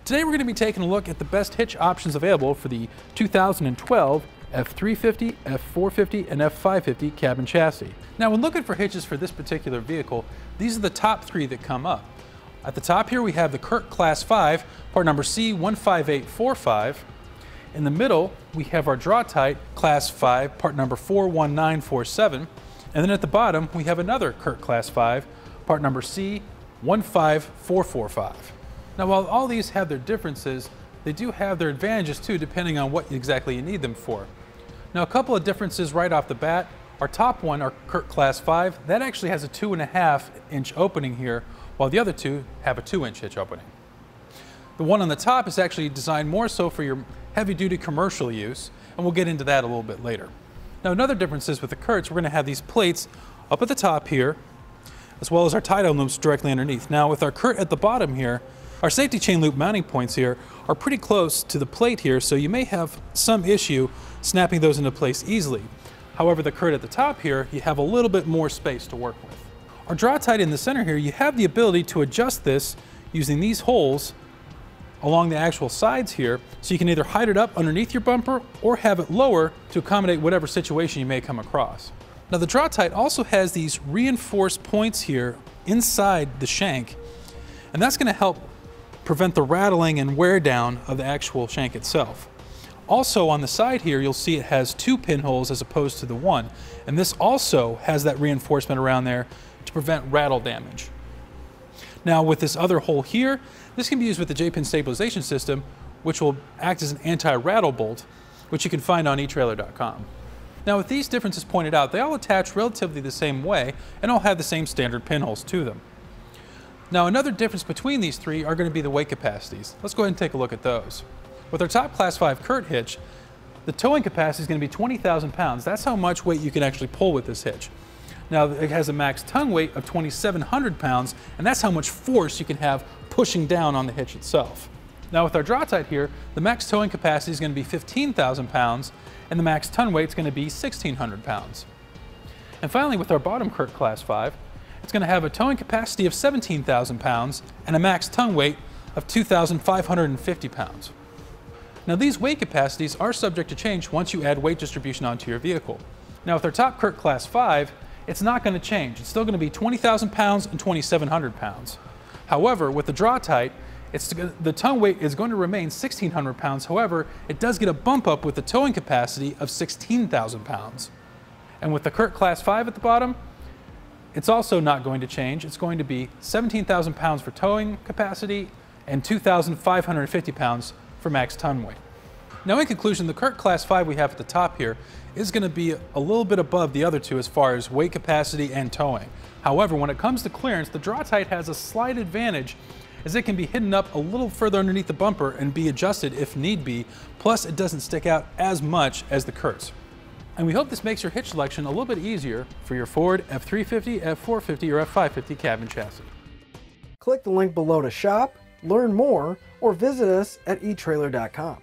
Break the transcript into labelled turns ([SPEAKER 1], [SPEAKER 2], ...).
[SPEAKER 1] Today we're going to be taking a look at the best hitch options available for the 2012 F-350, F-450, and F-550 cab and chassis. Now when looking for hitches for this particular vehicle, these are the top three that come up. At the top here we have the Curt Class V, part number C15845. In the middle we have our Draw-Tite Class V, part number 41947. And then at the bottom we have another Curt Class V, part number C15445. Now while all these have their differences, they do have their advantages too, depending on what exactly you need them for. Now a couple of differences right off the bat. Our top one, our Curt Class V, that actually has a 2.5-inch opening here, while the other two have a 2-inch hitch opening. The one on the top is actually designed more so for your heavy-duty commercial use, and we'll get into that a little bit later. Now another difference is with the Curts, we're going to have these plates up at the top here, as well as our tie-down loops directly underneath. Now with our Curt at the bottom here, our safety chain loop mounting points here are pretty close to the plate here, so you may have some issue snapping those into place easily. However, the Curt at the top here, you have a little bit more space to work with. Our Draw-Tite in the center here, you have the ability to adjust this using these holes along the actual sides here, so you can either hide it up underneath your bumper or have it lower to accommodate whatever situation you may come across. Now the Draw-Tite also has these reinforced points here inside the shank, and that's going to help prevent the rattling and wear down of the actual shank itself. Also on the side here, you'll see it has 2 pinholes as opposed to the 1, and this also has that reinforcement around there to prevent rattle damage. Now with this other hole here, this can be used with the J-pin stabilization system, which will act as an anti-rattle bolt, which you can find on etrailer.com. Now with these differences pointed out, they all attach relatively the same way and all have the same standard pinholes to them. Now another difference between these three are going to be the weight capacities. Let's go ahead and take a look at those. With our top Class V Curt hitch, the towing capacity is going to be 20,000 pounds. That's how much weight you can actually pull with this hitch. Now it has a max tongue weight of 2,700 pounds, and that's how much force you can have pushing down on the hitch itself. Now with our Draw-Tite here, the max towing capacity is going to be 15,000 pounds, and the max ton weight is going to be 1,600 pounds. And finally with our bottom Curt Class V, it's going to have a towing capacity of 17,000 pounds and a max tongue weight of 2,550 pounds. Now these weight capacities are subject to change once you add weight distribution onto your vehicle. Now with our top Curt Class V, it's not going to change. It's still going to be 20,000 pounds and 2,700 pounds. However, with the Draw-Tite, the tongue weight is going to remain 1,600 pounds. However, it does get a bump up with the towing capacity of 16,000 pounds. And with the Curt Class V at the bottom, it's also not going to change. It's going to be 17,000 pounds for towing capacity and 2,550 pounds for max ton weight. Now in conclusion, the Curt Class V we have at the top here is going to be a little bit above the other two as far as weight capacity and towing. However, when it comes to clearance, the Draw-Tite has a slight advantage as it can be hidden up a little further underneath the bumper and be adjusted if need be, plus it doesn't stick out as much as the Curts. And we hope this makes your hitch selection a little bit easier for your Ford F-350, F-450, or F-550 cab and chassis.
[SPEAKER 2] Click the link below to shop, learn more, or visit us at etrailer.com.